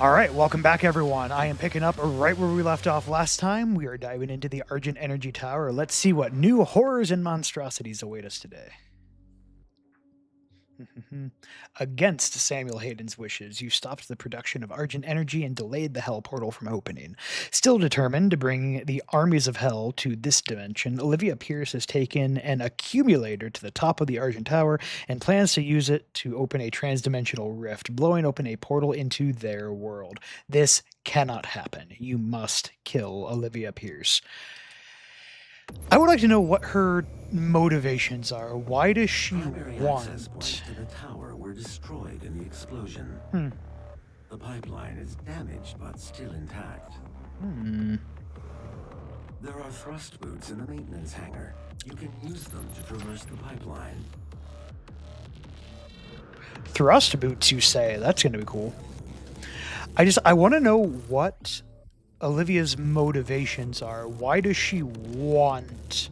All right, welcome back, everyone. I am picking up right where we left off last time. We are diving into the Argent Energy Tower. Let's see what new horrors and monstrosities await us today. Against Samuel Hayden's wishes, you stopped the production of Argent Energy and delayed the Hell portal from opening. Still determined to bring the armies of Hell to this dimension, Olivia Pierce has taken an accumulator to the top of the Argent Tower and plans to use it to open a transdimensional rift, blowing open a portal into their world. This cannot happen. You must kill Olivia Pierce. I would like to know what her motivations are. Why does she Access want? points to the tower were destroyed in the explosion. The pipeline is damaged but still intact. There are thrust boots in the maintenance hangar. You can use them to traverse the pipeline. Thrust boots, you say? That's going to be cool. I want to know what Olivia's motivations are. Why does she want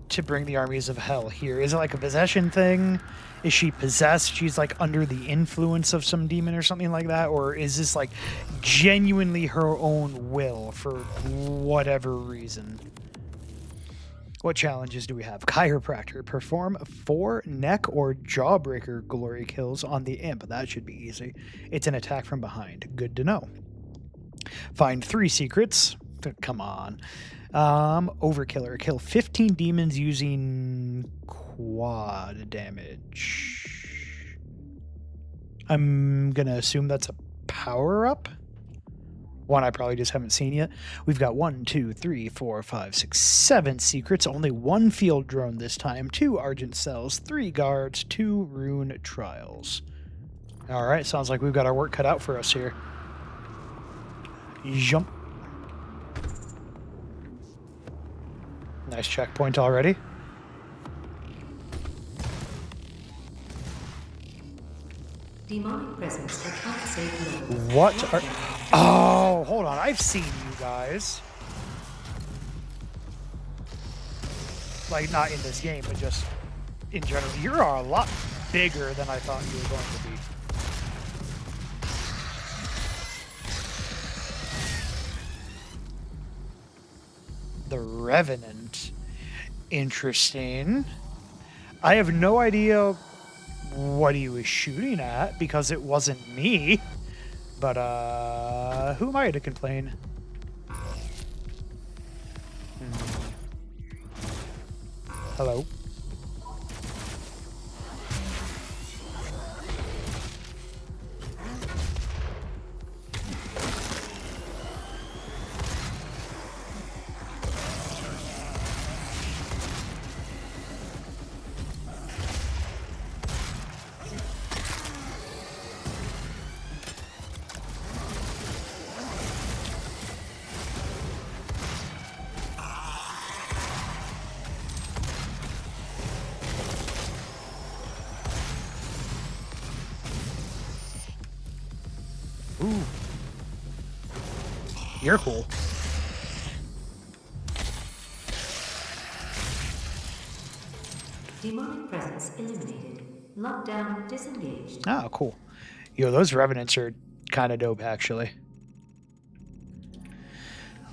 to bring the armies of Hell here? Is it like a possession thing? Is she possessed? She's like under the influence of some demon or something like that? Or is this like genuinely her own will for whatever reason? What challenges do we have? Chiropractor. Perform 4 neck or jawbreaker glory kills on the imp. That should be easy. It's an attack from behind. Good to know. Find 3 secrets. Come on. Overkiller. Kill 15 demons using quad damage. I'm going to assume that's a power-up. One I probably just haven't seen yet. We've got 1, 2, 3, 4, 5, 6, 7 secrets. Only 1 field drone this time. 2 Argent cells. 3 guards. 2 rune trials. All right. Sounds like we've got our work cut out for us here. Jump. Nice checkpoint already. Demonic presence at unsafe level. What are... Oh, hold on. I've seen you guys. Like, not in this game, but just in general. You're a lot bigger than I thought you were going to be. The Revenant. Interesting. I have no idea what he was shooting at because it wasn't me. But, who am I to complain? Hello? Ooh. You're cool. Demonic presence eliminated. Lockdown disengaged. Oh, cool. Yo, those Revenants are kind of dope, actually.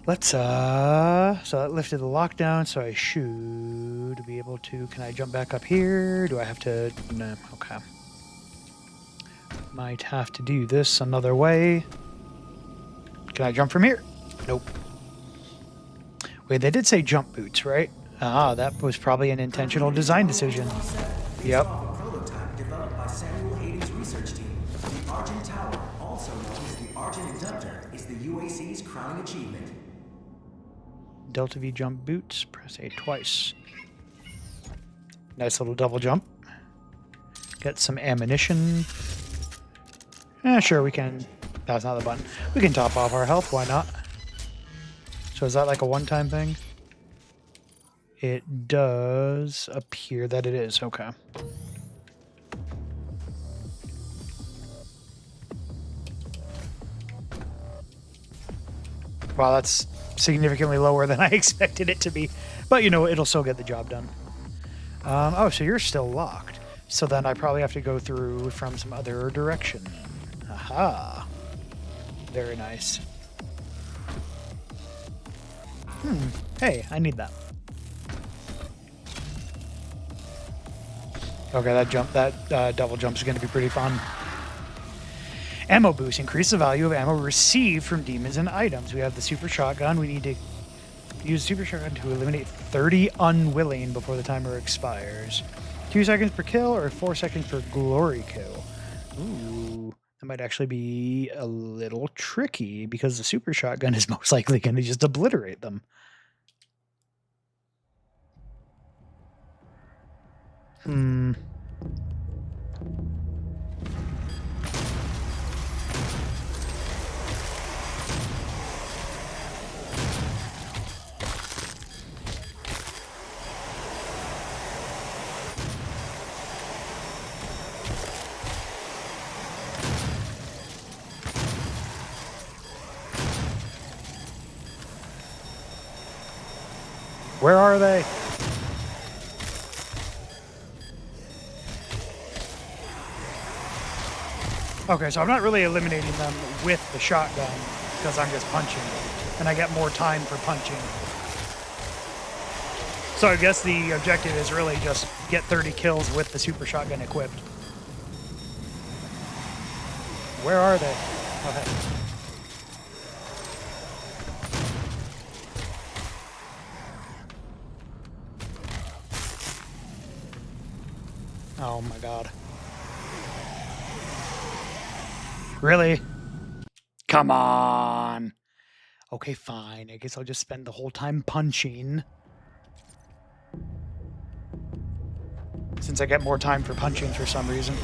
Let's, so that lifted the lockdown, so I should be able to, can I jump back up here? Do I have to, no, okay. Might have to do this another way. Can I jump from here? Nope. Wait, they did say jump boots, right? Ah, that was probably an intentional design decision. Yep. A prototype developed by Samuel Hayden's research team. The Argent Tower, also known as the Argent Inductor, is the UAC's crowning achievement. Delta V jump boots. Press A twice. Nice little double jump. Get some ammunition. Sure, we can... That's not the button. We can top off our health. Why not? So is that like a one-time thing? It does appear that it is. Okay. Wow, that's significantly lower than I expected it to be. But, you know, it'll still get the job done. Oh, so you're still locked. So then I probably have to go through from some other direction. Aha. Very nice. Hey, I need that. Okay, that double jump is going to be pretty fun. Ammo boost. Increase the value of ammo received from demons and items. We have the super shotgun. We need to use super shotgun to eliminate 30 unwilling before the timer expires. 2 seconds per kill or 4 seconds per glory kill. Ooh, that might actually be a little tricky because the super shotgun is most likely going to just obliterate them. Where are they? Okay, so I'm not really eliminating them with the shotgun because I'm just punching, and I get more time for punching. So I guess the objective is really just get 30 kills with the super shotgun equipped. Where are they? Okay. Oh my god. Really? Come on. Okay, fine. I guess I'll just spend the whole time punching. Since I get more time for punching for some reason.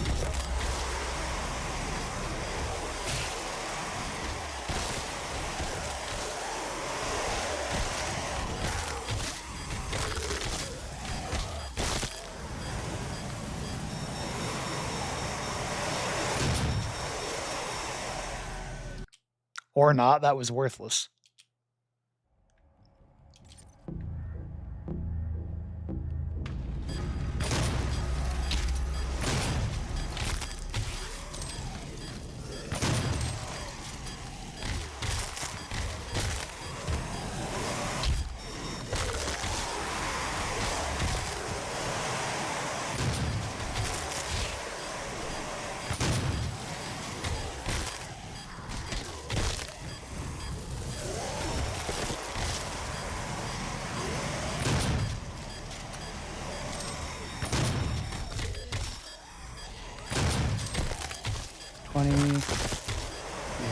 Or not, that was worthless.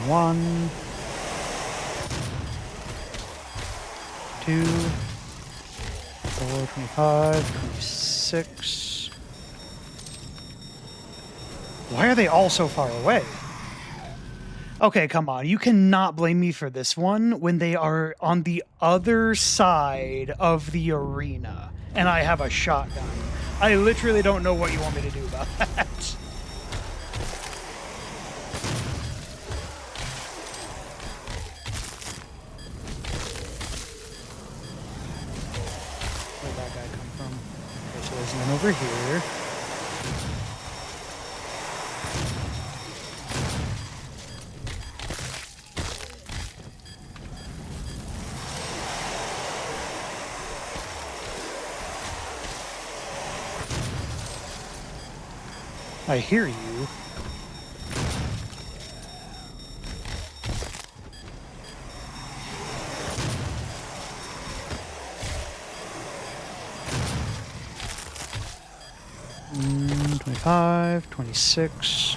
One, 2, 4, 25, 26. Why are they all so far away? Okay, come on. You cannot blame me for this one when they are on the other side of the arena and I have a shotgun. I literally don't know what you want me to do about that. Where'd that guy come from? Okay, so there's one over here. I hear you. Mm, 25, 26,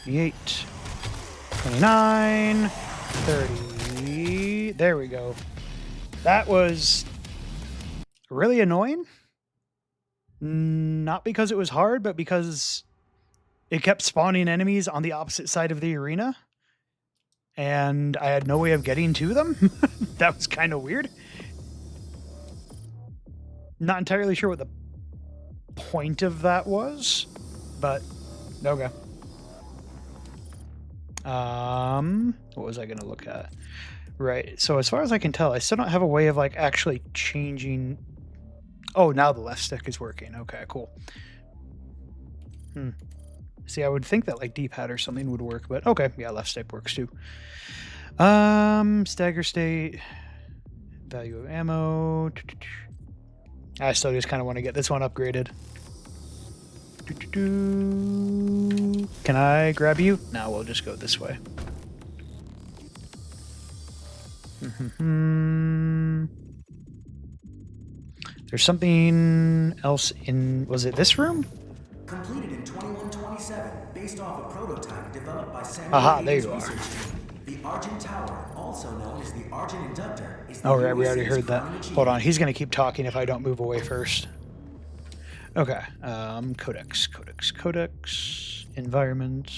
28, 29, 30. There we go. That was really annoying. Not because it was hard, but because it kept spawning enemies on the opposite side of the arena. And I had no way of getting to them. That was kind of weird. Not entirely sure what the point of that was, but okay. What was I going to look at? Right. So as far as I can tell, I still don't have a way of like actually changing. Oh, now the left stick is working. Okay, cool. See, I would think that like D-pad or something would work, but okay, yeah, left stick works too. Stagger state, value of ammo. I still just kind of want to get this one upgraded. Can I grab you? No, we'll just go this way. There's something else in... Was it this room? Completed in 2127, based off a prototype developed by Samuel Aha, there Hayden's you are. research team. The Argent Tower, also known as the Argent Inductor, is the Oh, right, we already UAC's heard that. crowning achievement. Hold on, he's going to keep talking if I don't move away first. Okay, codex, environment,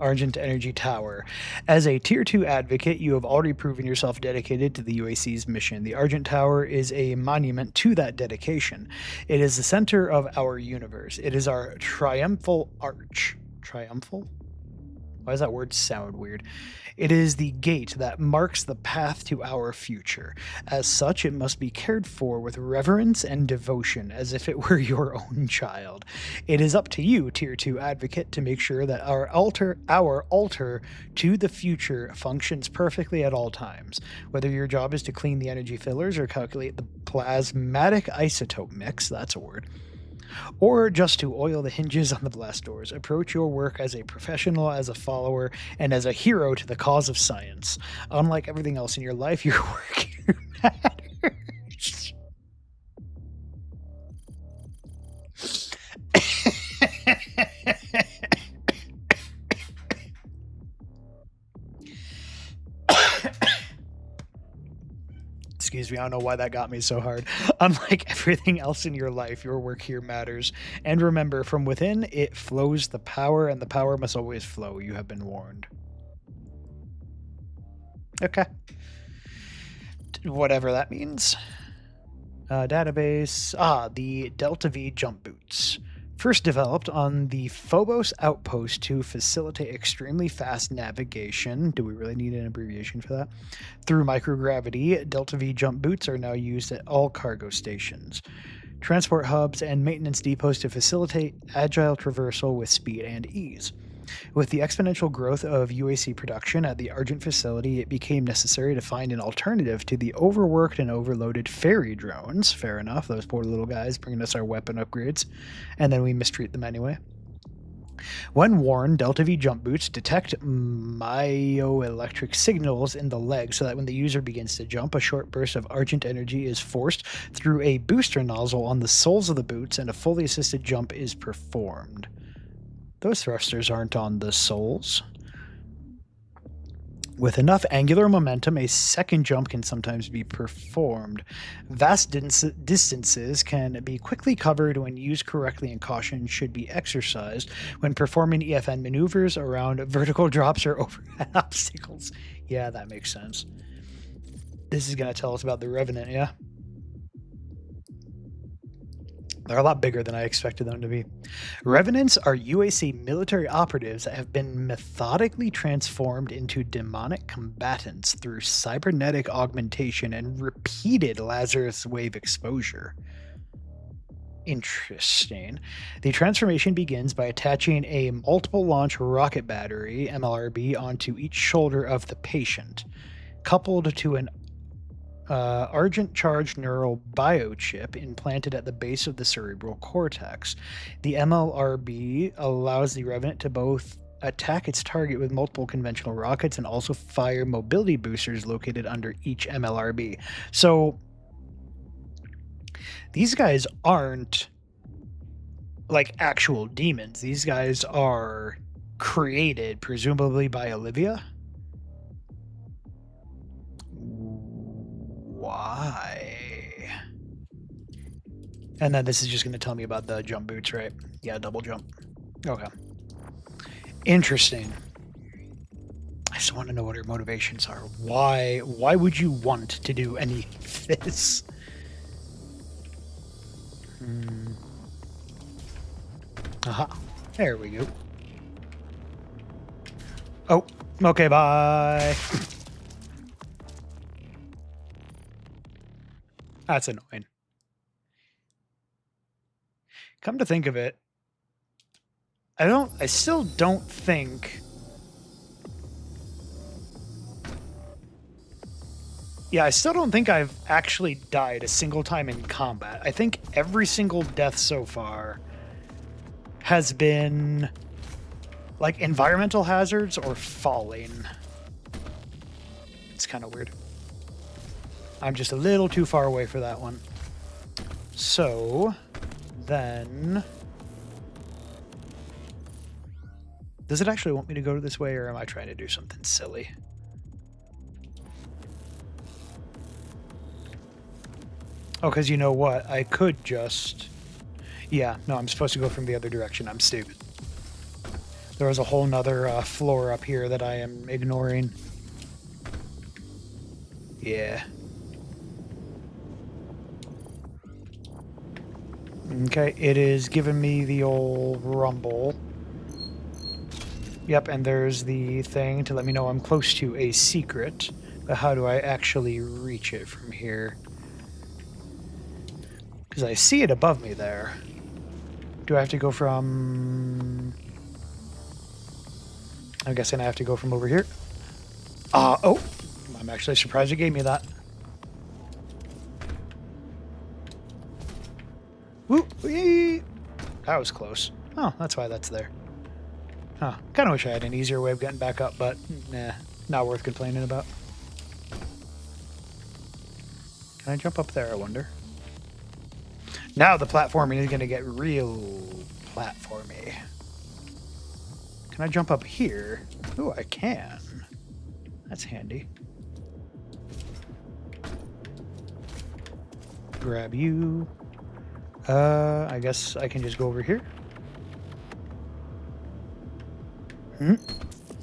Argent Energy Tower. As a Tier 2 advocate, you have already proven yourself dedicated to the UAC's mission. The Argent Tower is a monument to that dedication. It is the center of our universe. It is our triumphal arch. Triumphal? Why does that word sound weird? It is the gate that marks the path to our future. As such, it must be cared for with reverence and devotion, as if it were your own child. It is up to you, Tier 2 advocate, to make sure that our altar to the future functions perfectly at all times. Whether your job is to clean the energy fillers or calculate the plasmatic isotope mix, that's a word, or just to oil the hinges on the blast doors. Approach your work as a professional, as a follower, and as a hero to the cause of science. Unlike everything else in your life, your work here matters. Excuse me, I don't know why that got me so hard. Unlike everything else in your life, your work here matters. And remember, from within it flows the power, and the power must always flow. You have been warned. Okay. Whatever that means. Database. The Delta V jump boots. First developed on the Phobos outpost to facilitate extremely fast navigation. Do we really need an abbreviation for that? Through microgravity, Delta V jump boots are now used at all cargo stations, transport hubs, and maintenance depots to facilitate agile traversal with speed and ease. With the exponential growth of UAC production at the Argent facility, it became necessary to find an alternative to the overworked and overloaded ferry drones. Fair enough, those poor little guys bringing us our weapon upgrades, and then we mistreat them anyway. When worn, Delta V jump boots detect myoelectric signals in the leg so that when the user begins to jump, a short burst of Argent energy is forced through a booster nozzle on the soles of the boots, and a fully assisted jump is performed. Those thrusters aren't on the soles. With enough angular momentum, a second jump can sometimes be performed. Vast distances can be quickly covered when used correctly, and caution should be exercised when performing EFN maneuvers around vertical drops or overhead obstacles. Yeah, that makes sense. This is going to tell us about the Revenant, yeah? They're a lot bigger than I expected them to be. Revenants are UAC military operatives that have been methodically transformed into demonic combatants through cybernetic augmentation and repeated Lazarus wave exposure. Interesting. The transformation begins by attaching a multiple launch rocket battery, MLRB, onto each shoulder of the patient, coupled to an Argent charged neural biochip implanted at the base of the cerebral cortex. The MLRB allows the Revenant to both attack its target with multiple conventional rockets and also fire mobility boosters located under each MLRB. So these guys aren't like actual demons. These guys are created, presumably by Olivia. Why? And then this is just going to tell me about the jump boots, right? Yeah, double jump. Okay. Interesting. I just want to know what her motivations are. Why would you want to do any of this? Aha. There we go. Oh, okay, bye. That's annoying. Come to think of it, I still don't think... Yeah, I still don't think I've actually died a single time in combat. I think every single death so far has been like environmental hazards or falling. It's kind of weird. I'm just a little too far away for that one. So, then... Does it actually want me to go this way, or am I trying to do something silly? Oh, because you know what? I could just... Yeah, no, I'm supposed to go from the other direction. I'm stupid. There was a whole nother floor up here that I am ignoring. Yeah. Okay, it is giving me the old rumble. Yep, and there's the thing to let me know I'm close to a secret. But how do I actually reach it from here? Because I see it above me there. Do I have to go from... I'm guessing I have to go from over here. Oh! I'm actually surprised it gave me that. Woo! Wee! That was close. Oh, that's why that's there. Huh. Kind of wish I had an easier way of getting back up, but nah, not worth complaining about. Can I jump up there, I wonder? Now the platforming is going to get real platformy. Can I jump up here? Oh, I can. That's handy. Grab you. I guess I can just go over here.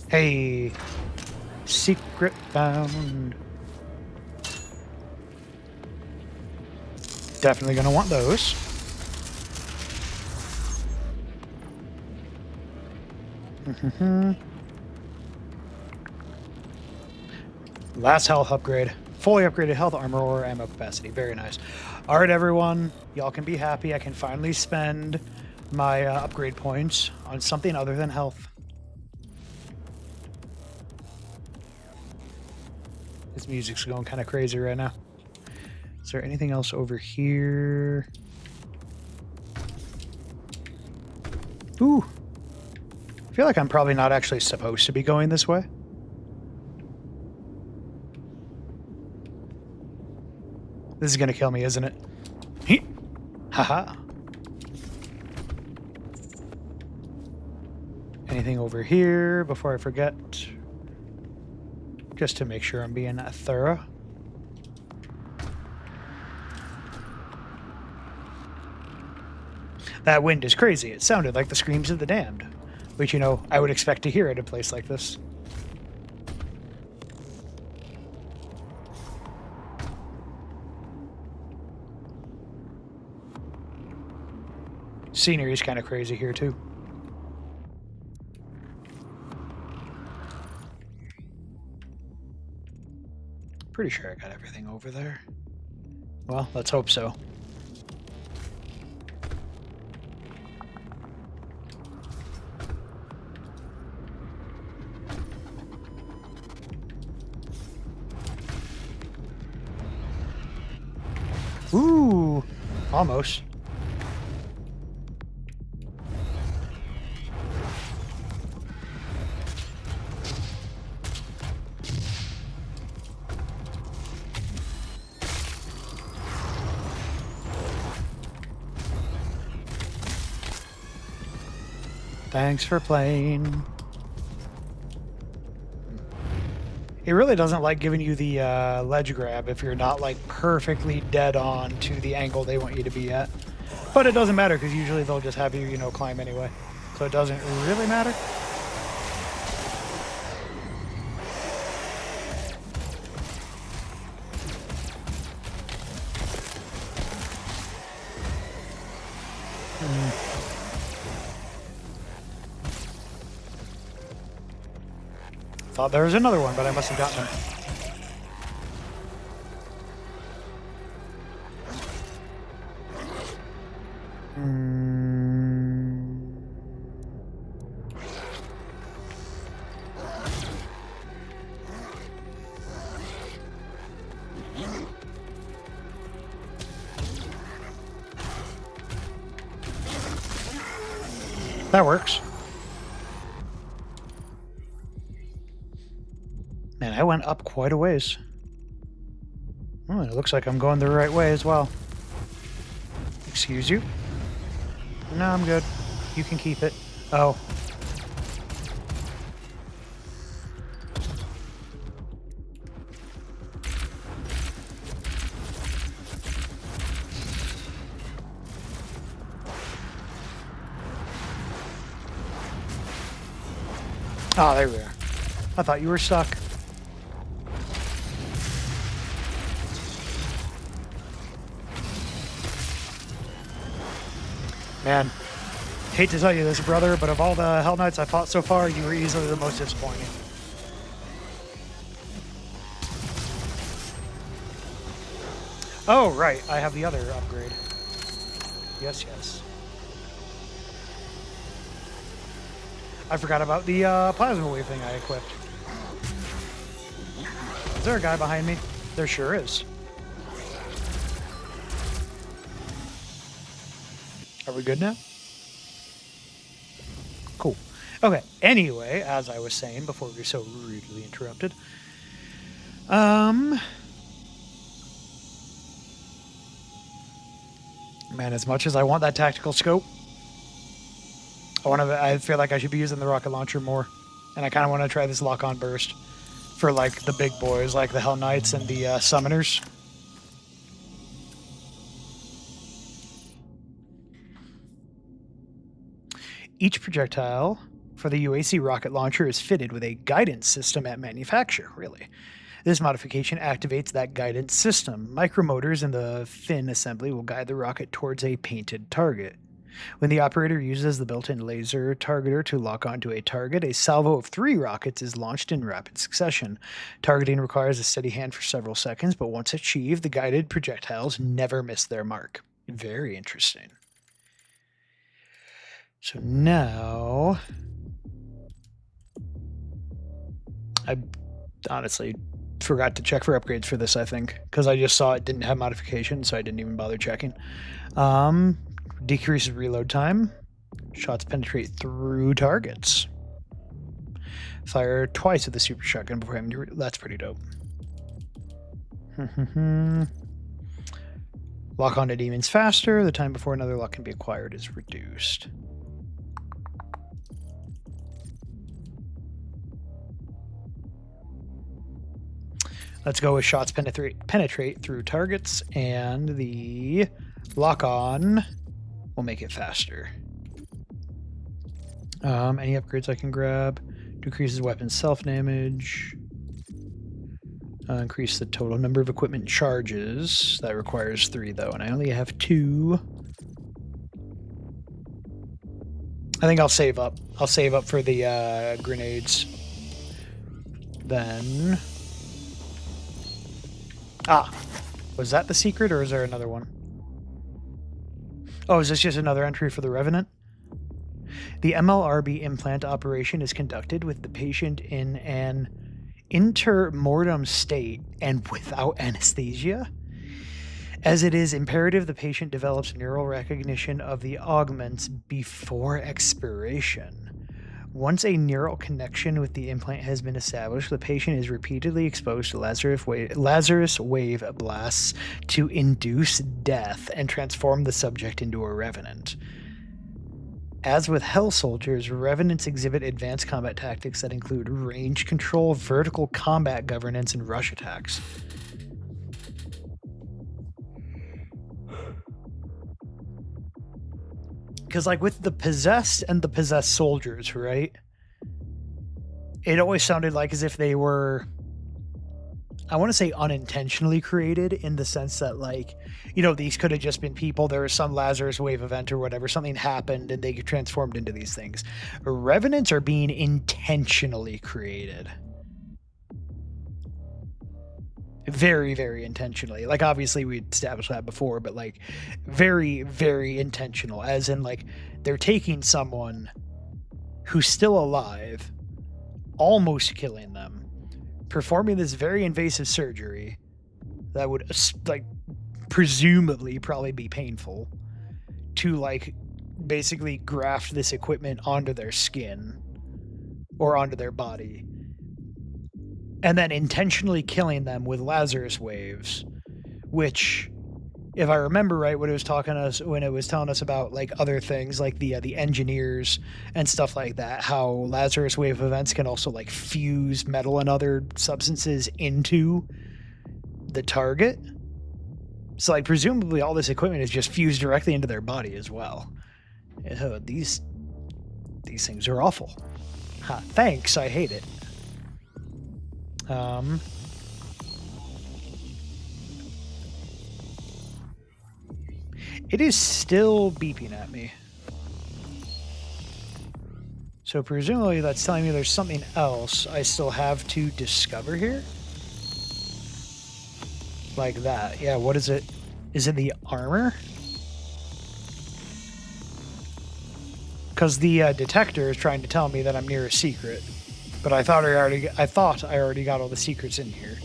Hey, secret found. Definitely gonna want those. Last health upgrade. Fully upgraded health, armor, or ammo capacity. Very nice. All right, everyone. Y'all can be happy. I can finally spend my upgrade points on something other than health. This music's going kind of crazy right now. Is there anything else over here? Ooh. I feel like I'm probably not actually supposed to be going this way. This is going to kill me, isn't it? Haha. Anything over here before I forget? Just to make sure I'm being thorough. That wind is crazy. It sounded like the screams of the damned. Which, you know, I would expect to hear at a place like this. Scenery is kind of crazy here, too. Pretty sure I got everything over there. Well, let's hope so. Ooh, almost. Thanks for playing. It really doesn't like giving you the ledge grab if you're not like perfectly dead on to the angle they want you to be at. But it doesn't matter because usually they'll just have you, you know, climb anyway. So it doesn't really matter. Thought there was another one, but I must have gotten him. That works. Man, I went up quite a ways. Oh, it looks like I'm going the right way as well. Excuse you? No, I'm good. You can keep it. Oh. Oh, there we are. I thought you were stuck. Man, hate to tell you this, brother, but of all the Hell Knights I fought so far, you were easily the most disappointing. Oh, right. I have the other upgrade. Yes, yes. I forgot about the plasma wave thing I equipped. Is there a guy behind me? There sure is. Are we good now? Cool. Okay. Anyway, as I was saying before we were so rudely interrupted. Man, as much as I want that tactical scope, I feel like I should be using the rocket launcher more. And I kind of want to try this lock-on burst for, like, the big boys, like the Hell Knights and the Summoners. Each projectile for the UAC rocket launcher is fitted with a guidance system at manufacture, really. This modification activates that guidance system. Micromotors in the fin assembly will guide the rocket towards a painted target. When the operator uses the built-in laser targeter to lock onto a target, a salvo of 3 rockets is launched in rapid succession. Targeting requires a steady hand for several seconds, but once achieved, the guided projectiles never miss their mark. Very interesting. So now, I honestly forgot to check for upgrades for this, I think, because I just saw it didn't have modifications, so I didn't even bother checking. Decreases reload time. Shots penetrate through targets. Fire twice with the super shotgun before having to... That's pretty dope. Lock onto demons faster. The time before another lock can be acquired is reduced. Let's go with shots penetrate through targets, and the lock-on will make it faster. Any upgrades I can grab? Decreases weapon self-damage. Increase the total number of equipment charges. That requires 3, though, and I only have 2. I think I'll save up. I'll save up for the grenades. Then... was that the secret, or is there another one? Oh, is this just another entry for the Revenant? The MLRB implant operation is conducted with the patient in an intermortem state and without anesthesia. As it is imperative the patient develops neural recognition of the augments before expiration. Once a neural connection with the implant has been established, the patient is repeatedly exposed to Lazarus wave blasts to induce death and transform the subject into a revenant. As with Hell Soldiers, Revenants exhibit advanced combat tactics that include range control, vertical combat governance, and rush attacks. Because, like, with the Possessed and the Possessed Soldiers, right? It always sounded like as if they were, I want to say, unintentionally created, in the sense that, like, you know, these could have just been people. There was some Lazarus wave event or whatever. Something happened and they get transformed into these things. Revenants are being intentionally created. Very, very intentionally. Like, obviously we established that before, but, like, very, very intentional. As in, like, they're taking someone who's still alive, almost killing them, performing this very invasive surgery that would, like, presumably probably be painful, to, like, basically graft this equipment onto their skin or onto their body, and then intentionally killing them with Lazarus waves, which, if I remember right, when it was telling us about like other things like the engineers and stuff like that, how Lazarus wave events can also like fuse metal and other substances into the target. So like presumably all this equipment is just fused directly into their body as well. These things are awful. Thanks, I hate it. It is still beeping at me. So presumably that's telling me there's something else I still have to discover here. Like that. Yeah, what is it? Is it the armor? Because the detector is trying to tell me that I'm near a secret. But I thought I already got all the secrets in here.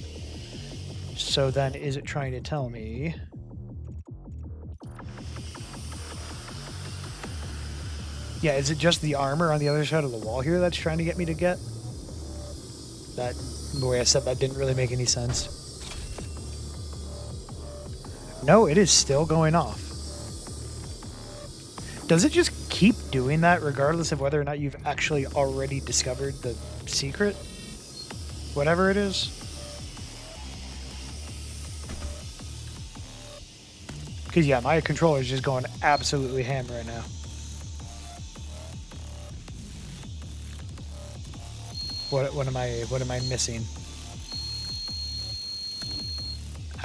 So then is it trying to tell me... Yeah, is it just the armor on the other side of the wall here that's trying to get me to get? That, the way I said that didn't really make any sense. No, it is still going off. Does it just keep doing that regardless of whether or not you've actually already discovered the secret? Whatever it is? Because yeah, my controller's just going absolutely ham right now. What am I missing?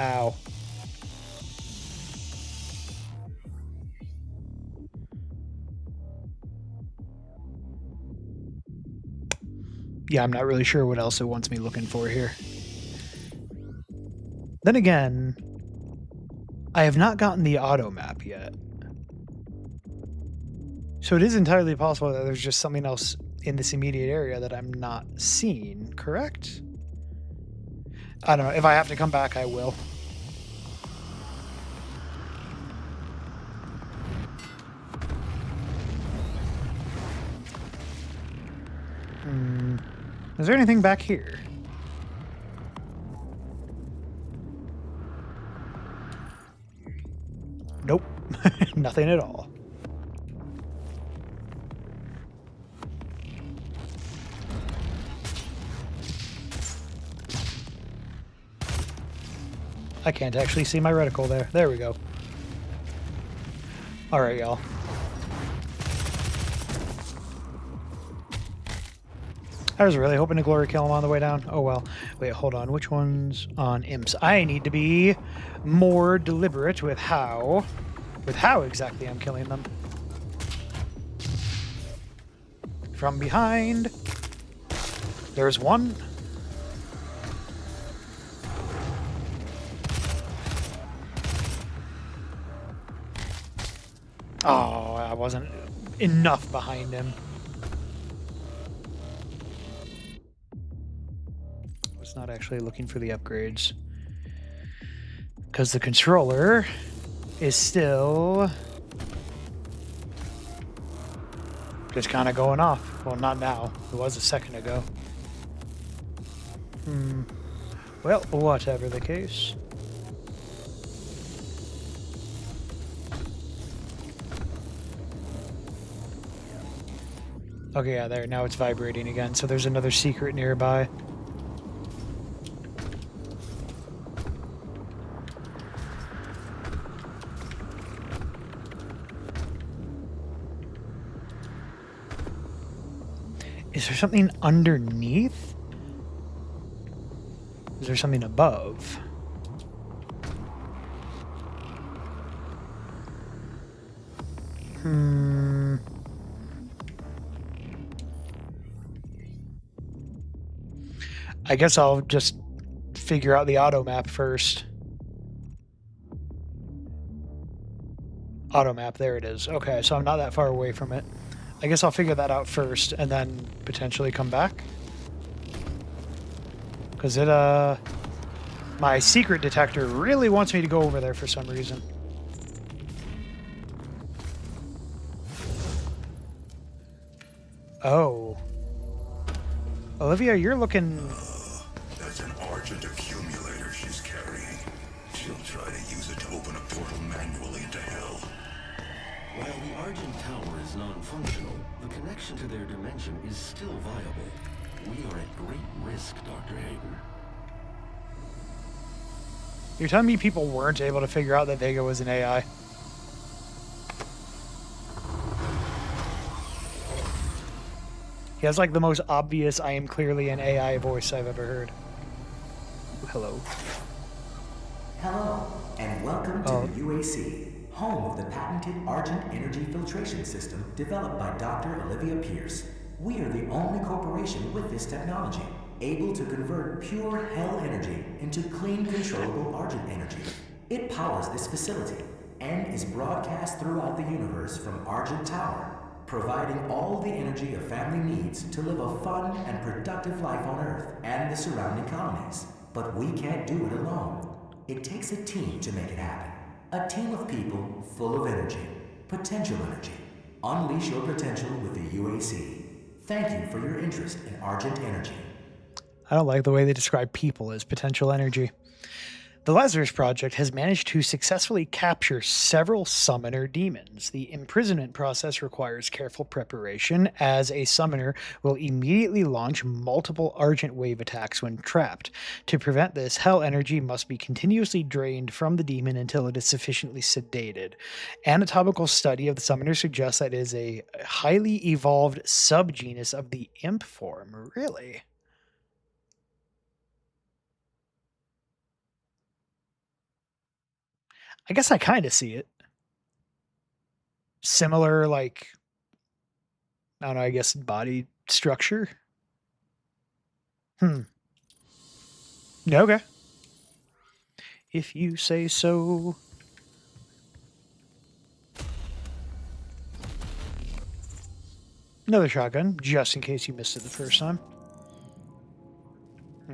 Ow. Yeah, I'm not really sure what else it wants me looking for here. Then again, I have not gotten the auto map yet. So it is entirely possible that there's just something else in this immediate area that I'm not seeing, correct? I don't know. If I have to come back, I will. Is there anything back here? Nope. Nothing at all. I can't actually see my reticle there. There we go. Alright, y'all. I was really hoping to glory kill him on the way down. Oh well. Wait, hold on. Which one's on imps? I need to be more deliberate with how exactly I'm killing them. From behind. There's one. Oh, I wasn't enough behind him. I was not actually looking for the upgrades. Because the controller is still just kind of going off. Well, not now. It was a second ago. Well, whatever the case. Okay, yeah, there. Now it's vibrating again. So there's another secret nearby. Is there something underneath? Is there something above? I guess I'll just figure out the auto map first. Auto map, there it is. Okay, so I'm not that far away from it. I guess I'll figure that out first and then potentially come back. Because it, my secret detector really wants me to go over there for some reason. Oh. Olivia, you're looking... That's an Argent accumulator she's carrying. She'll try to use it to open a portal manually into hell. While the Argent Tower is non-functional, the connection to their dimension is still viable. We are at great risk, Dr. Hayden. You're telling me people weren't able to figure out that Vega was an AI? He has like the most obvious "I am clearly an AI" voice I've ever heard. Hello. Hello, and welcome to the UAC, home of the patented Argent energy filtration system developed by Dr. Olivia Pierce. We are the only corporation with this technology, able to convert pure hell energy into clean, controllable Argent energy. It powers this facility and is broadcast throughout the universe from Argent Tower, providing all the energy a family needs to live a fun and productive life on Earth and the surrounding colonies. But we can't do it alone. It takes a team to make it happen. A team of people full of energy, potential energy. Unleash your potential with the UAC. Thank you for your interest in Argent Energy. I don't like the way they describe people as potential energy. The Lazarus Project has managed to successfully capture several summoner demons. The imprisonment process requires careful preparation, as a summoner will immediately launch multiple Argent wave attacks when trapped. To prevent this, hell energy must be continuously drained from the demon until it is sufficiently sedated. Anatomical study of the summoner suggests that it is a highly evolved subgenus of the imp form. Really? I guess I kind of see it. Similar, like, I don't know, I guess body structure. Okay. If you say so. Another shotgun, just in case you missed it the first time.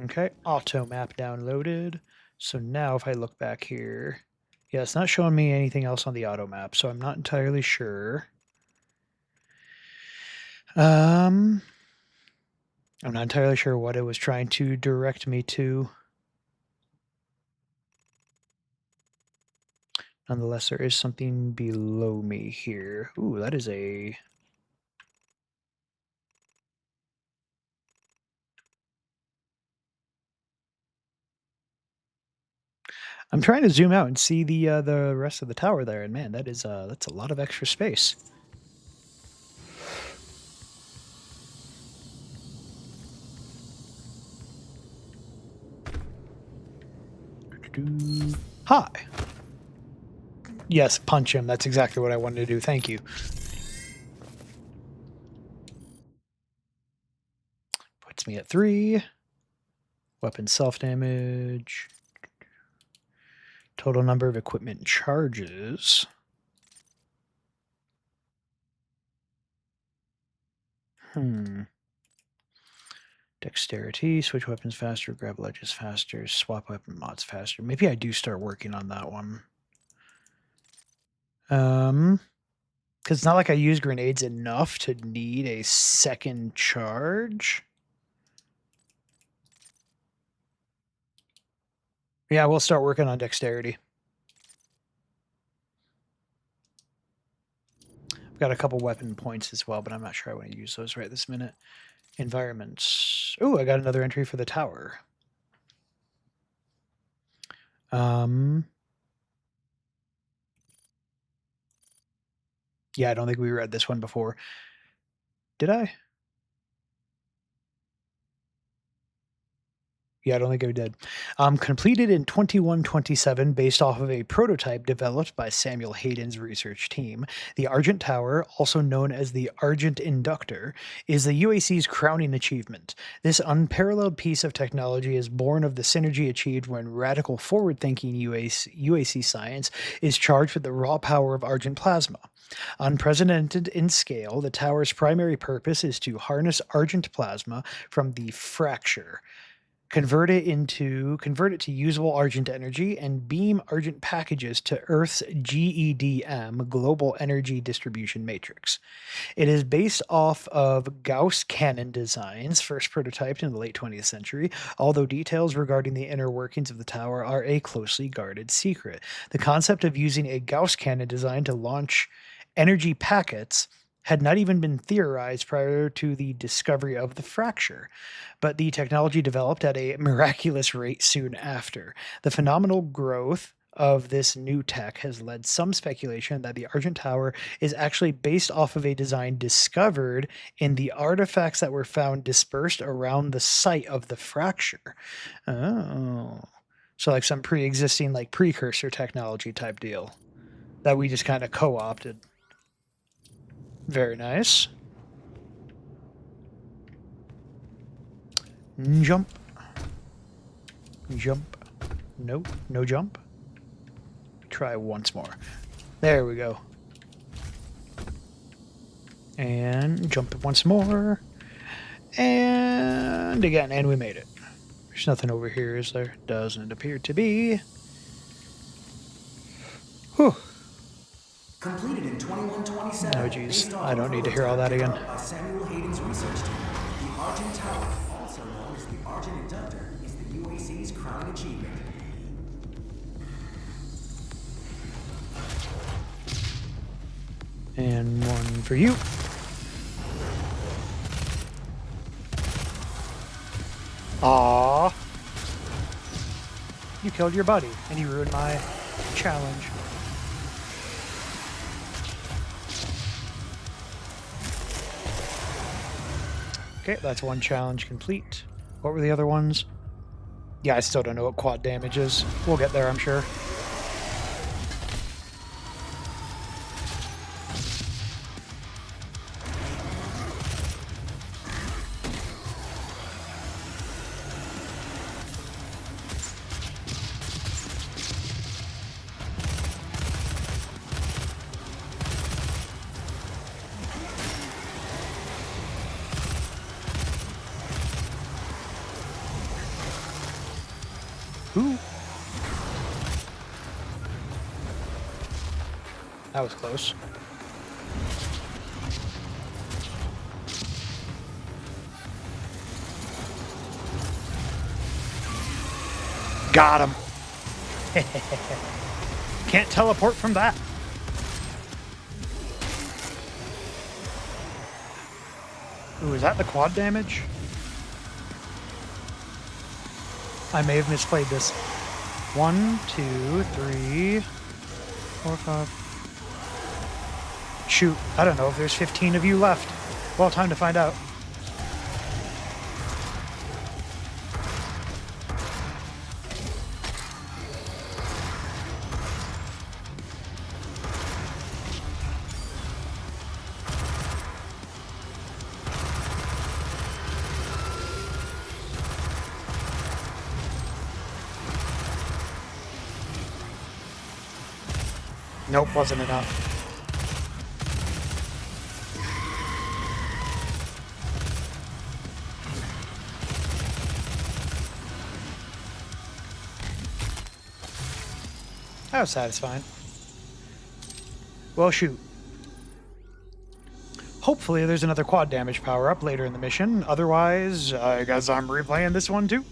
Okay, auto map downloaded. So now if I look back here, yeah, it's not showing me anything else on the auto map, so I'm not entirely sure. I'm not entirely sure what it was trying to direct me to. Nonetheless, there is something below me here. Ooh, that is a... I'm trying to zoom out and see the rest of the tower there, and man, that is that's a lot of extra space. Hi. Yes, punch him. That's exactly what I wanted to do. Thank you. Puts me at 3. Weapon self-damage. Total number of equipment charges. Dexterity, switch weapons faster, grab ledges faster, swap weapon mods faster. Maybe I do start working on that one. Because it's not like I use grenades enough to need a second charge. Yeah, we'll start working on dexterity. I've got a couple weapon points as well, but I'm not sure I want to use those right this minute. Environments. Oh, I got another entry for the tower. Yeah, I don't think we read this one before. Did I? Yeah, I don't think I did. Completed in 2127 based off of a prototype developed by Samuel Hayden's research team. The Argent Tower, also known as the Argent Inductor, is the UAC's crowning achievement. This unparalleled piece of technology is born of the synergy achieved when radical forward-thinking UAC science is charged with the raw power of Argent plasma. Unprecedented in scale, the tower's primary purpose is to harness Argent plasma from the fracture convert it to usable Argent energy, and beam Argent packages to Earth's GEDM, Global Energy Distribution Matrix. It is based off of Gauss cannon designs, first prototyped in the late 20th century, although details regarding the inner workings of the tower are a closely guarded secret. The concept of using a Gauss cannon design to launch energy packets had not even been theorized prior to the discovery of the fracture, but the technology developed at a miraculous rate soon after. The phenomenal growth of this new tech has led some speculation that the Argent Tower is actually based off of a design discovered in the artifacts that were found dispersed around the site of the fracture. Oh. So like some pre-existing like precursor technology type deal that we just kind of co-opted. Very nice. Jump. Jump. Nope, no jump. Try once more. There we go. And jump once more. And again, and we made it. There's nothing over here, is there? Doesn't appear to be. Whew. Completed in 2127. Oh, geez. I don't need to hear all that again. By Samuel Hayden's research team. The Argent Tower, also known as the Argent Inductor, is the UAC's crowning achievement. And one for you. Aww. You killed your buddy, and you ruined my challenge. Okay, that's one challenge complete. What were the other ones? Yeah, I still don't know what quad damage is. We'll get there, I'm sure. Ooh. That was close. Got him. Can't teleport from that. Ooh, is that the quad damage? I may have misplayed this. 1, 2, 3, 4, 5. Shoot, I don't know if there's 15 of you left. Well, time to find out. Nope, wasn't enough. That was satisfying. Well, shoot. Hopefully there's another quad damage power-up later in the mission. Otherwise, I guess I'm replaying this one too.